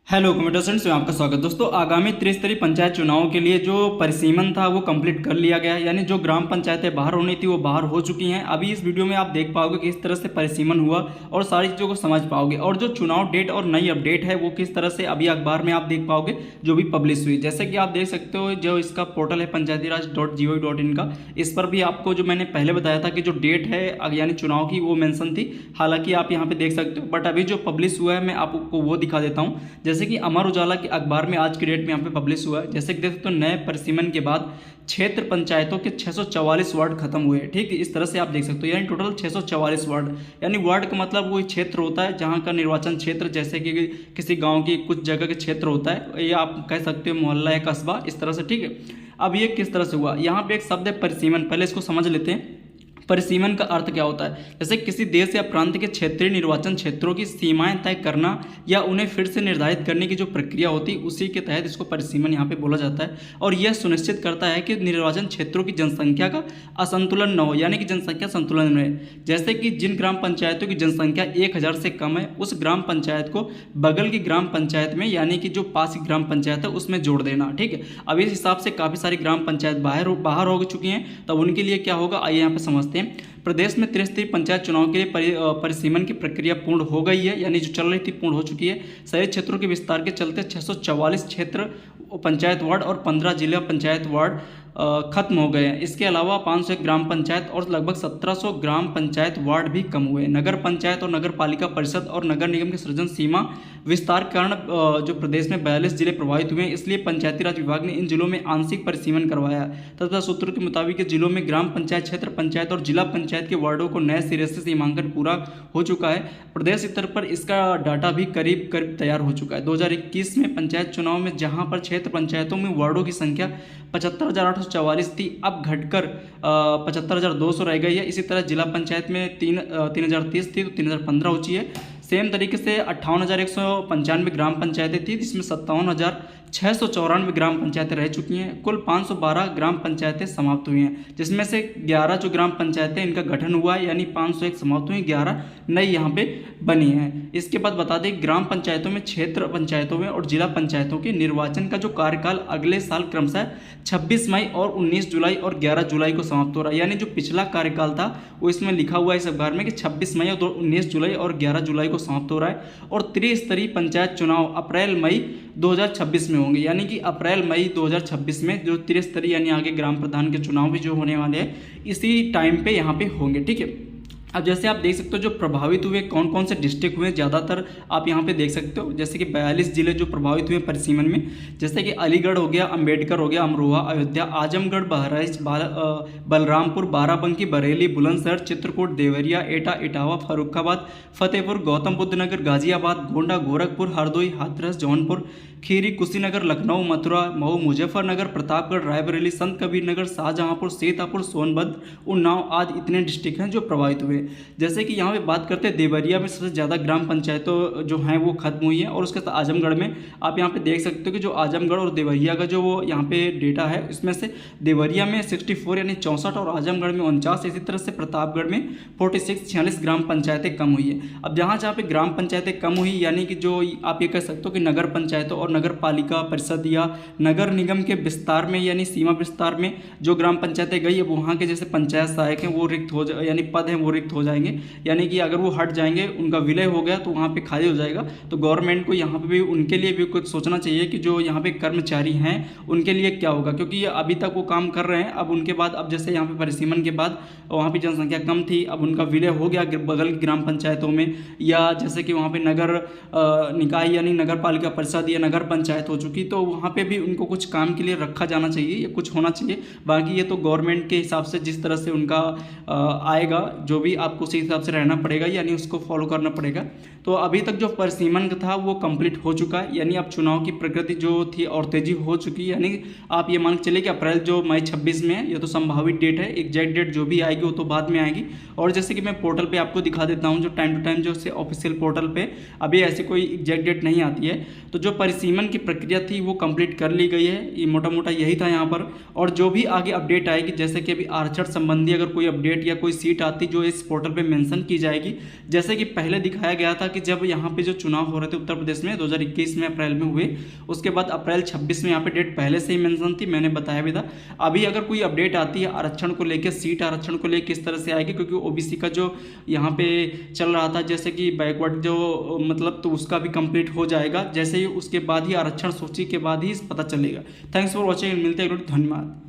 Hello computer students में आपका स्वागत। दोस्तों, आगामी त्रिस्तरीय पंचायत चुनाव के लिए जो परिसीमन था वो कंप्लीट कर लिया गया है, यानी जो ग्राम पंचायतें बाहर होनी थी वो बाहर हो चुकी हैं। अभी इस वीडियो में आप देख पाओगे कि किस तरह से परिसीमन हुआ और सारी चीज़ों को समझ पाओगे, और जो चुनाव डेट और नई अपडेट है वो किस तरह से अभी अखबार में आप देख पाओगे जो भी पब्लिश हुई। जैसे कि आप देख सकते हो, जो इसका पोर्टल है पंचायतीराज.gov.in का, इस पर भी आपको जो मैंने पहले बताया था कि जो डेट है यानी चुनाव की वो मेंशन थी। हालांकि आप यहाँ पे देख सकते हो, बट अभी जो पब्लिश हुआ है मैं आपको वो दिखा देता हूँ। जैसे कि अमर उजाला के अखबार में आज की डेट में यहाँ पे पब्लिश हुआ है। जैसे कि देख सकते हो, नए परिसीमन के बाद क्षेत्र पंचायतों के 644 वार्ड खत्म हुए। ठीक है, इस तरह से आप देख सकते हो, यानी टोटल 644 वार्ड। यानी वार्ड का मतलब वो क्षेत्र होता है जहाँ का निर्वाचन क्षेत्र, जैसे कि किसी गांव की कुछ जगह के क्षेत्र होता है, या आप कह सकते हो मोहल्ला या कस्बा, इस तरह से। ठीक है, अब ये किस तरह से हुआ, यहाँ पे एक शब्द है परिसीमन, पहले इसको समझ लेते हैं। परिसीमन का अर्थ क्या होता है? जैसे किसी देश या प्रांत के क्षेत्रीय निर्वाचन क्षेत्रों की सीमाएं तय करना या उन्हें फिर से निर्धारित करने की जो प्रक्रिया होती है, उसी के तहत इसको परिसीमन यहाँ पे बोला जाता है। और यह सुनिश्चित करता है कि निर्वाचन क्षेत्रों की जनसंख्या का असंतुलन न हो, यानी कि जनसंख्या संतुलन में रहे। जैसे कि जिन ग्राम पंचायतों की जनसंख्या 1000 से कम है, उस ग्राम पंचायत को बगल की ग्राम पंचायत में, यानी कि जो पास की ग्राम पंचायत है उसमें जोड़ देना। ठीक है, अब इस हिसाब से काफ़ी सारी ग्राम पंचायत बाहर हो चुकी हैं, तब उनके लिए क्या होगा, आइए यहाँ पे समझते हैं। प्रदेश में त्रिस्तरीय पंचायत चुनाव के लिए परिसीमन की प्रक्रिया पूर्ण हो गई है, यानी जो चल रही थी पूर्ण हो चुकी है। शहरी क्षेत्रों के विस्तार के चलते 644 क्षेत्र पंचायत वार्ड और 15 जिला पंचायत वार्ड खत्म हो गए हैं। इसके अलावा 501 ग्राम पंचायत और लगभग 1700 ग्राम पंचायत वार्ड भी कम हुए। नगर पंचायत और नगर पालिका परिषद और नगर निगम के सृजन सीमा विस्तार के कारण जो प्रदेश में 42 जिले प्रभावित हुए हैं, इसलिए पंचायती राज विभाग ने इन जिलों में आंशिक परिसीमन करवाया है। तथा सूत्रों के मुताबिक जिलों में ग्राम पंचायत, क्षेत्र पंचायत और जिला पंचायत के वार्डों को नए सिरे से सीमांकन पूरा हो चुका है। प्रदेश स्तर पर इसका डाटा भी करीब करीब तैयार हो चुका है। 2021 में पंचायत चुनाव में जहां पर क्षेत्र पंचायतों में वार्डों की संख्या 75,844 थी, अब घटकर 75,200 रह गई है। इसी तरह जिला पंचायत में 3,030 थी तो 3,015 हो चुकी है। सेम तरीके से 58,195 ग्राम पंचायतें थी, जिसमें 57,694 ग्राम पंचायतें रह चुकी हैं। कुल 512 ग्राम पंचायतें समाप्त हुई हैं, जिसमें से 11 जो ग्राम पंचायतें इनका गठन हुआ है, यानी 501 समाप्त हुई, 11 नई यहाँ पे बनी हैं। इसके बाद बता दें, ग्राम पंचायतों में, क्षेत्र पंचायतों में और जिला पंचायतों के निर्वाचन का जो कार्यकाल अगले साल क्रमशः 26 मई और 19 जुलाई और 11 जुलाई को समाप्त हो रहा है। यानी जो पिछला कार्यकाल था वो इसमें लिखा हुआ है इस अखबार में कि 26 मई और 19 जुलाई और 11 जुलाई को समाप्त हो रहा है। और त्रिस्तरीय पंचायत चुनाव अप्रैल मई 2026 में होंगे, यानी कि अप्रैल मई 2026 में जो त्रिस्तरीय यानी आगे ग्राम प्रधान के चुनाव भी जो होने वाले हैं इसी टाइम पे यहाँ पे होंगे। ठीक है, अब जैसे आप देख सकते हो जो प्रभावित हुए कौन कौन से डिस्ट्रिक्ट हुए, ज़्यादातर आप यहाँ पे देख सकते हो। जैसे कि 42 जिले जो प्रभावित हुए परिसीमन में, जैसे कि अलीगढ़ हो गया, अंबेडकर हो गया, अमरोहा, अयोध्या, आजमगढ़, बहराइच, बलरामपुर, बाराबंकी, बरेली, बुलंदशहर, चित्रकूट, देवरिया, एटा, इटावा, फर्रुखाबाद, फतेहपुर, गौतम बुद्ध नगर, गाजियाबाद, गोंडा, गोरखपुर, हरदोई, हाथरस, जौनपुर, खीरी, कुशीनगर, लखनऊ, मथुरा, मऊ, मुजफ्फरनगर, प्रतापगढ़, रायबरेली, संत कबीर नगर, शाहजहांपुर, सीतापुर, सोनभद्र, उन्नाव आदि इतने डिस्ट्रिक्ट हैं जो प्रभावित हुए। जैसे कि यहाँ पे बात करते हैं, देवरिया में सबसे ज़्यादा ग्राम पंचायतों जो हैं वो खत्म हुई हैं। और उसके साथ आजमगढ़ में आप यहाँ पे देख सकते हो कि जो आजमगढ़ और देवरिया का जो वो यहाँ पे डेटा है, इसमें से देवरिया में 64 यानी 64 और आजमगढ़ में 49, इसी तरह से प्रतापगढ़ में 46 46 ग्राम पंचायतें कम हुई है। अब जहाँ जहाँ पे ग्राम पंचायतें कम हुई, यानी कि जो आप ये कह सकते हो कि नगर पंचायतों और नगर पालिका परिषद या नगर निगम के विस्तार में, यानी सीमा विस्तार में जो ग्राम पंचायतें गई है, वहाँ के जैसे पंचायत सहायक हैं वो रिक्त हो जाए, यानी पद हैं वो रिक्त हो जाएंगे। यानी कि अगर वो हट जाएंगे, उनका विलय हो गया तो वहाँ पे खाली हो जाएगा। तो गवर्नमेंट को यहाँ पे भी उनके लिए भी कुछ सोचना चाहिए कि जो यहाँ पे कर्मचारी हैं उनके लिए क्या होगा, क्योंकि ये अभी तक वो काम कर रहे हैं। अब उनके बाद, अब जैसे यहाँ पे परिसीमन के बाद वहाँ पे जनसंख्या कम थी, अब उनका विलय हो गया बगल की ग्राम पंचायतों में, या जैसे कि वहाँ पे नगर निकाय यानी नगर पालिका परिषद या नगर पंचायत हो चुकी, तो वहाँ पे भी उनको कुछ काम के लिए रखा जाना चाहिए या कुछ होना चाहिए। बाकी ये तो गवर्नमेंट के हिसाब से जिस तरह से उनका आएगा, जो भी आपको उसी हिसाब से रहना पड़ेगा, यानी उसको फॉलो करना पड़ेगा। तो अभी तक जो परिसीमन था वो कंप्लीट हो चुका है, यानी अब चुनाव की प्रकृति जो थी और तेजी हो चुकी है। यानी आप ये मान के चलिए कि अप्रैल जो मई 26 में है, ये तो संभावित डेट है, एग्जैक्ट डेट जो भी आएगी वो तो बाद में आएगी। और जैसे कि मैं पोर्टल पे आपको दिखा देता हूँ, जो टाइम टू टाइम जो से ऑफिशियल पोर्टल पे अभी ऐसी कोई एग्जैक्ट डेट नहीं आती है। तो जो परिसीमन की प्रक्रिया थी वो कंप्लीट कर ली गई है, ये मोटा मोटा यही था यहाँ पर। और जो भी आगे अपडेट आएगी, जैसे कि अभी आरक्षण संबंधी अगर कोई अपडेट या कोई सीट आती जो इस पोर्टल पे मेंशन की जाएगी। जैसे कि पहले दिखाया गया था कि जब यहाँ पे जो चुनाव हो रहे थे उत्तर प्रदेश में 2021 में अप्रैल में हुए, उसके बाद अप्रैल 26 में यहाँ पे डेट पहले से ही मेंशन थी, मैंने बताया भी था। अभी अगर कोई अपडेट आती है आरक्षण को लेकर, सीट आरक्षण को लेकर किस तरह से आएगी, क्योंकि ओबीसी का जो यहाँ पे चल रहा था जैसे कि बैकवर्ड जो मतलब, तो उसका भी कंप्लीट हो जाएगा जैसे ही, उसके बाद ही आरक्षण सूची के बाद ही पता चलेगा। थैंक्स फॉर वॉचिंग, मिलते हैं, धन्यवाद।